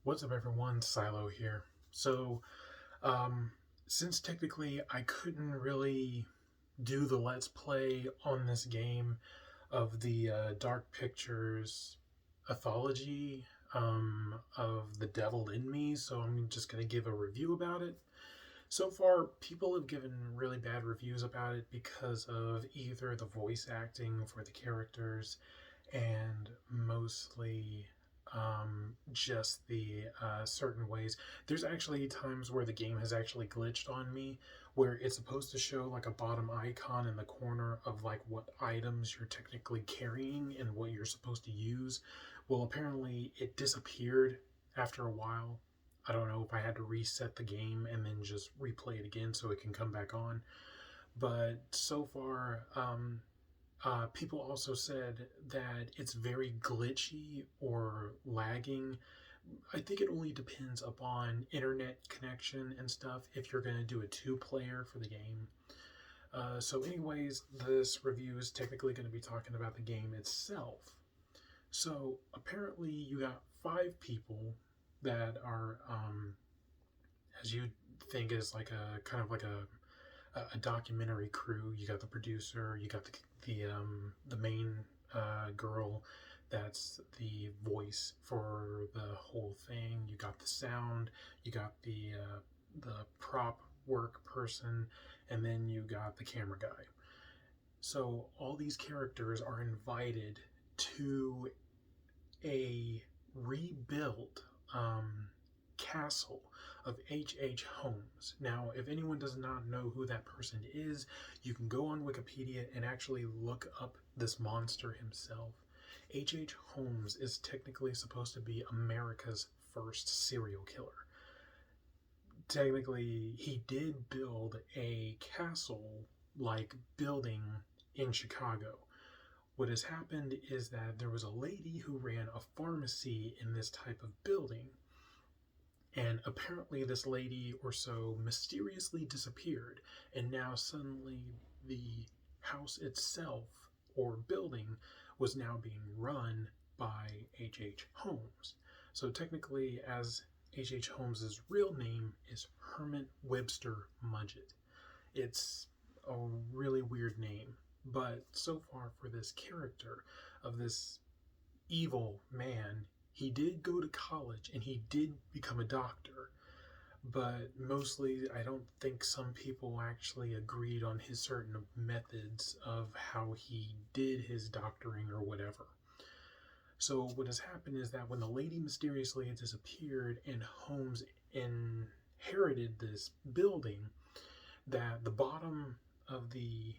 What's up, everyone? Silo here. So, um, since technically I couldn't really do the Let's Play on this game of the Dark Pictures Anthology of The Devil in Me, so I'm just going to give a review about it. So far, people have given really bad reviews about it because of either the voice acting for the characters and mostly just the certain ways. There's actually times where the game has actually glitched on me, where it's supposed to show like a bottom icon in the corner of like what items you're technically carrying and what you're supposed to use. Well, apparently it disappeared after a while. I don't know if I had to reset the game and then just replay it again so it can come back on. But so far, people also said that it's very glitchy or lagging. I think it only depends upon internet connection and stuff if you're going to do a two-player for the game. So anyways, this review is technically going to be talking about the game itself. So apparently you got 5 people that are, as you think is like a kind of like a documentary crew. You got the producer, you got the main girl that's the voice for the whole thing. You got the sound, you got the prop work person, and then you got the camera guy. So all these characters are invited to a rebuilt castle of H.H. Holmes. Now, if anyone does not know who that person is, you can go on Wikipedia and actually look up this monster himself. H.H. Holmes is technically supposed to be America's first serial killer. Technically, he did build a castle-like building in Chicago. What has happened is that there was a lady who ran a pharmacy in this type of building, and apparently this lady or so mysteriously disappeared, and now suddenly the house itself or building was now being run by H.H. Holmes. So technically, as H.H. Holmes's real name is Herman Webster Mudgett. It's a really weird name, but so far for this character of this evil man, he did go to college and he did become a doctor, but mostly I don't think some people actually agreed on his certain methods of how he did his doctoring or whatever. So what has happened is that when the lady mysteriously disappeared and Holmes inherited this building, that the bottom of the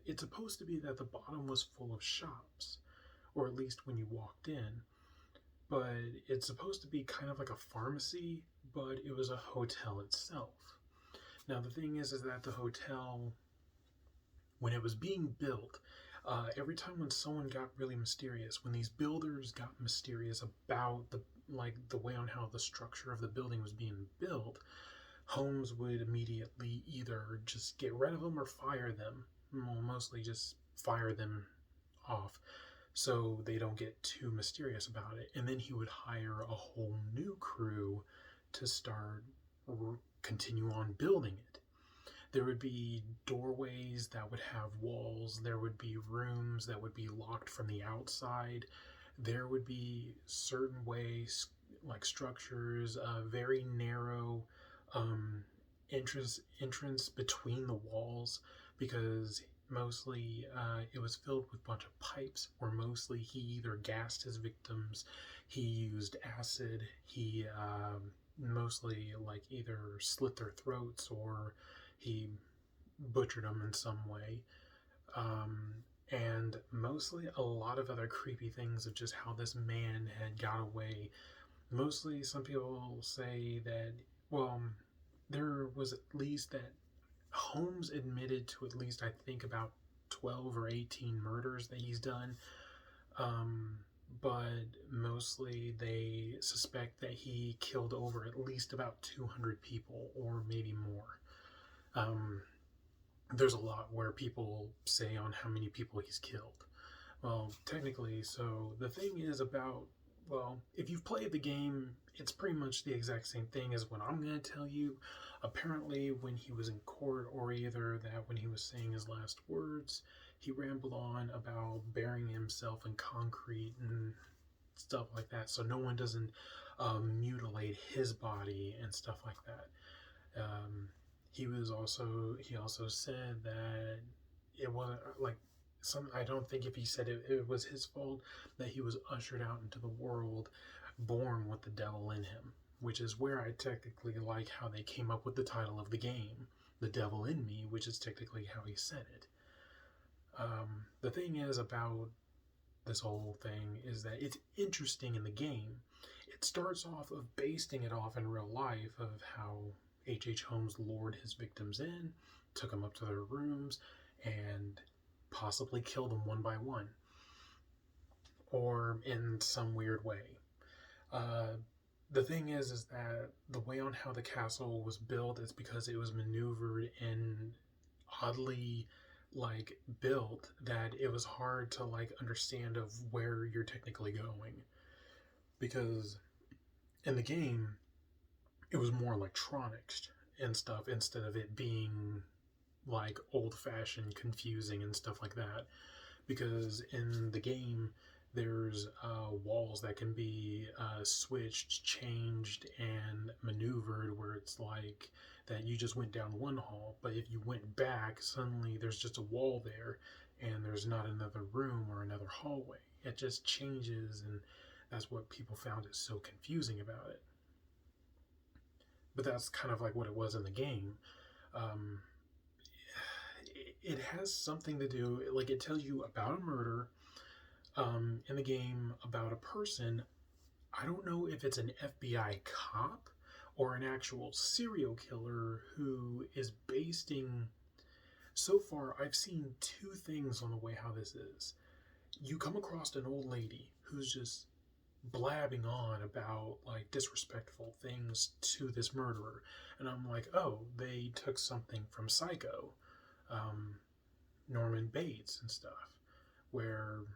it's supposed to be that the bottom was full of shops, or at least when you walked in, but it's supposed to be kind of like a pharmacy, but it was a hotel itself. Now the thing is that the hotel, when it was being built, every time when someone got really mysterious, when these builders got mysterious about the way on how the structure of the building was being built, Holmes would immediately either just get rid of them or fire them. Well, mostly just fire them off so they don't get too mysterious about it. And then he would hire a whole new crew to start continue on building it. There would be doorways that would have walls. There would be rooms that would be locked from the outside. There would be certain ways, like structures, very narrow entrance between the walls, because mostly it was filled with a bunch of pipes where mostly he either gassed his victims, he used acid, he mostly like either slit their throats or he butchered them in some way. And mostly a lot of other creepy things of just how this man had got away. Mostly some people say that, well, there was at least that Holmes admitted to at least, I think, about 12 or 18 murders that he's done. But mostly they suspect that he killed over at least about 200 people or maybe more. There's a lot where people say on how many people he's killed. Well, technically, so the thing is about well, if you've played the game, it's pretty much the exact same thing as what I'm going to tell you. Apparently, when he was in court, or either that when he was saying his last words, he rambled on about burying himself in concrete and stuff like that, so no one doesn't mutilate his body and stuff like that. He also said that it wasn't like some. I don't think if he said it was his fault that he was ushered out into the world, born with the devil in him, which is where I technically like how they came up with the title of the game, "The Devil in Me," which is technically how he said it. The thing is about this whole thing is that it's interesting in the game. It starts off of basing it off in real life of how H.H. Holmes lured his victims in, took them up to their rooms, and possibly killed them one by one, or in some weird way. The thing is that the way on how the castle was built is because it was maneuvered in oddly like built that it was hard to like understand of where you're technically going, because in the game it was more electronics and stuff instead of it being like old-fashioned confusing and stuff like that, because in the game there's walls that can be switched, changed, and maneuvered, where it's like that you just went down one hall, but if you went back, suddenly there's just a wall there, and there's not another room or another hallway. It just changes, and that's what people found it so confusing about it. But that's kind of like what it was in the game. Um, it has something to do, like it tells you about a murder in the game about a person. I don't know if it's an FBI cop or an actual serial killer who is basing. So far, I've seen two things on the way how this is. You come across an old lady who's just blabbing on about like disrespectful things to this murderer, and I'm like, oh, they took something from Psycho, Norman Bates and stuff, where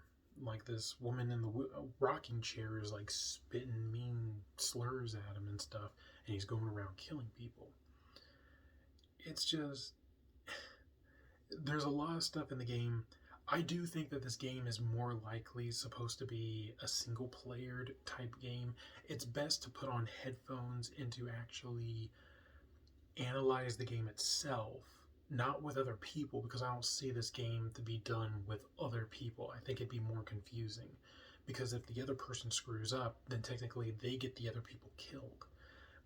like this woman in the rocking chair is like spitting mean slurs at him and stuff, and he's going around killing people. It's just, there's a lot of stuff in the game. I do think that this game is more likely supposed to be a single playered type game. It's best to put on headphones and to actually analyze the game itself, not with other people, because I don't see this game to be done with other people. I think it'd be more confusing, because if the other person screws up, then technically they get the other people killed,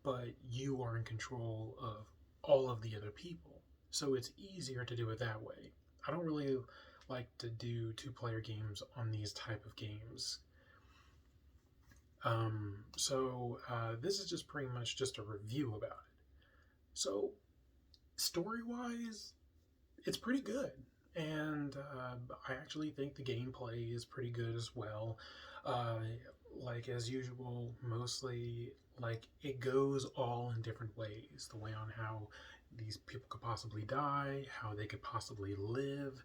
but you are in control of all of the other people, so it's easier to do it that way. I don't really like to do two-player games on these type of games. This is just pretty much just a review about it. So story-wise, it's pretty good, and I actually think the gameplay is pretty good as well. Like as usual, mostly like it goes all in different ways. The way on how these people could possibly die, how they could possibly live.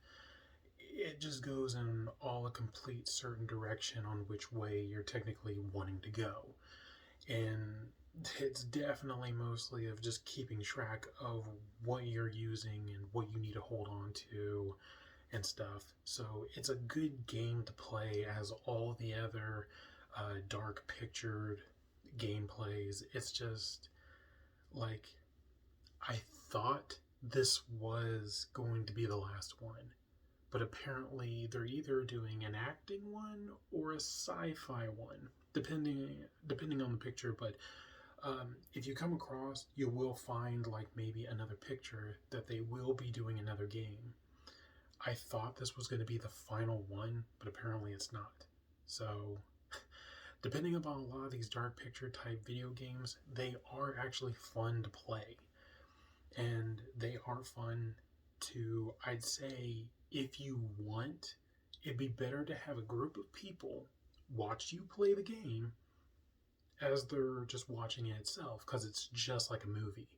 It just goes in all a complete certain direction on which way you're technically wanting to go. And it's definitely mostly of just keeping track of what you're using and what you need to hold on to and stuff. So it's a good game to play as all the other dark pictured gameplays. It's just like, I thought this was going to be the last one, but apparently they're either doing an acting one or a sci-fi one, depending on the picture. But if you come across, you will find like maybe another picture that they will be doing another game. I thought this was going to be the final one, but apparently it's not. So depending upon a lot of these dark picture type video games, they are actually fun to play, and they are fun to, I'd say, if you want, it'd be better to have a group of people watch you play the game as they're just watching it itself, because it's just like a movie.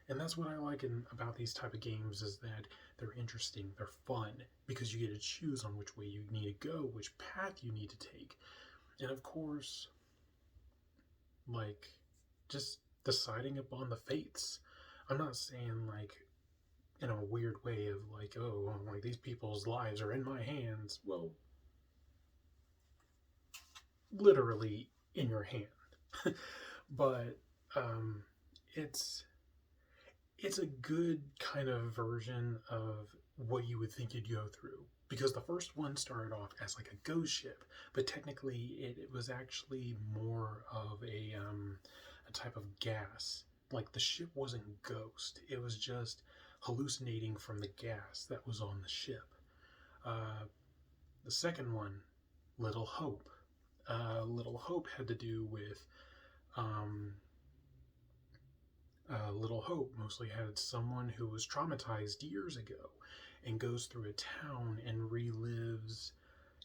And that's what I like about these type of games, is that they're interesting, they're fun, because you get to choose on which way you need to go, which path you need to take. And of course, like, just deciding upon the fates. I'm not saying, like, in a weird way of, like, oh, like, these people's lives are in my hands. Well, literally in your hand. But it's a good kind of version of what you would think you'd go through, because the first one started off as like a ghost ship, but technically it was actually more of a type of gas. Like, the ship wasn't ghost, it was just hallucinating from the gas that was on the ship. The second one, Little Hope. Little Hope had to do with um, Little Hope mostly had someone who was traumatized years ago and goes through a town and relives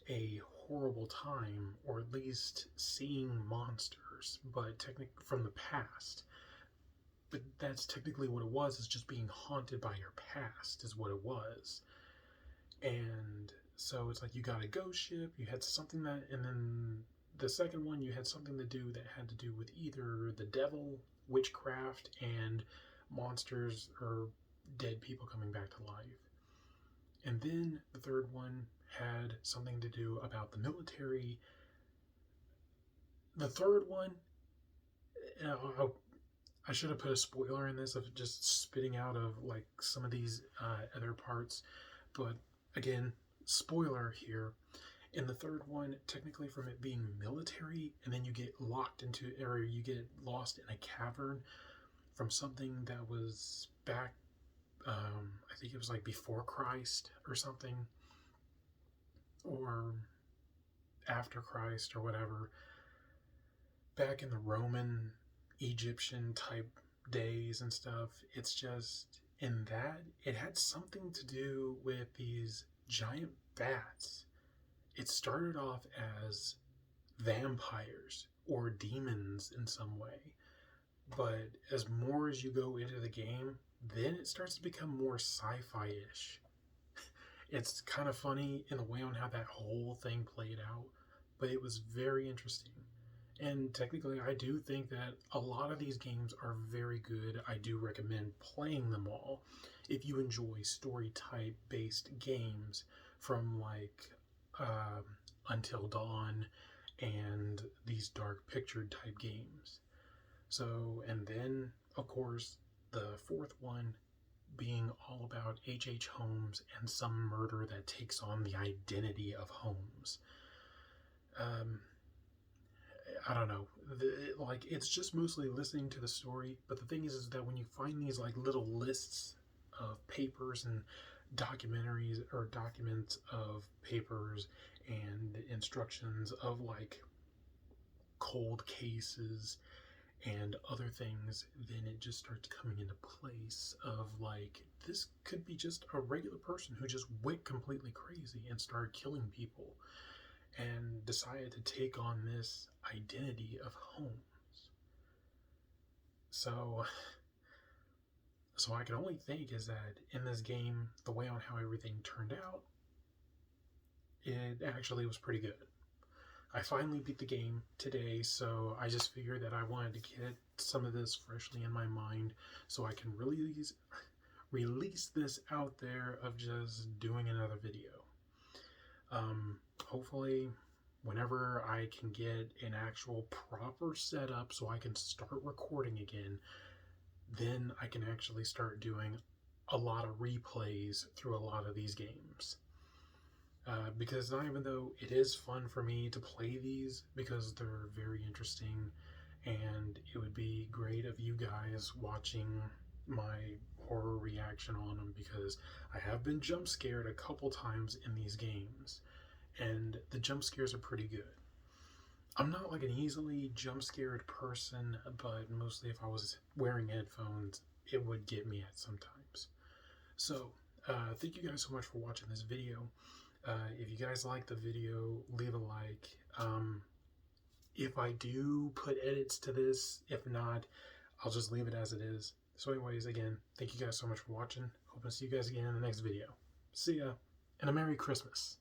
a horrible time, or at least seeing monsters, but technically from the past. But that's technically what it was, is just being haunted by your past, is what it was. And so it's like, you got a ghost ship, you had something that, and then the second one, you had something to do that had to do with either the devil, witchcraft, and monsters or dead people coming back to life. And then the third one had something to do about the military. The third one, I should have put a spoiler in this of just spitting out of like some of these other parts, but again, spoiler here. In the third one, technically from it being military, and then you get locked into, or you get lost in a cavern from something that was back, I think it was like before Christ or something, or after Christ or whatever, back in the Roman, Egyptian type days and stuff. It's just, in that, it had something to do with these giant bats. It started off as vampires or demons in some way, but as more as you go into the game, then it starts to become more sci-fi-ish. It's kind of funny in the way on how that whole thing played out, but it was very interesting. And technically, I do think that a lot of these games are very good. I do recommend playing them all if you enjoy story type based games, from like Until Dawn and these dark pictured type games. So, and then, of course, the fourth one being all about H.H. Holmes and some murder that takes on the identity of Holmes. I don't know. Like, it's just mostly listening to the story, but the thing is that when you find these like little lists of papers and documentaries or documents of papers and instructions of like cold cases and other things, then it just starts coming into place of like, this could be just a regular person who just went completely crazy and started killing people and decided to take on this identity of Holmes. So I can only think is that in this game, the way on how everything turned out, it actually was pretty good. I finally beat the game today, so I just figured that I wanted to get some of this freshly in my mind so I can release this out there of just doing another video. Hopefully, whenever I can get an actual proper setup so I can start recording again, then I can actually start doing a lot of replays through a lot of these games. Because not even though it is fun for me to play these, because they're very interesting, and it would be great of you guys watching my horror reaction on them, because I have been jump scared a couple times in these games, and the jump scares are pretty good. I'm not like an easily jump scared person, but mostly if I was wearing headphones, it would get me at sometimes. So, thank you guys so much for watching this video. If you guys like the video, leave a like. If I do put edits to this, if not, I'll just leave it as it is. So anyways, again, thank you guys so much for watching. Hope to see you guys again in the next video. See ya, and a Merry Christmas.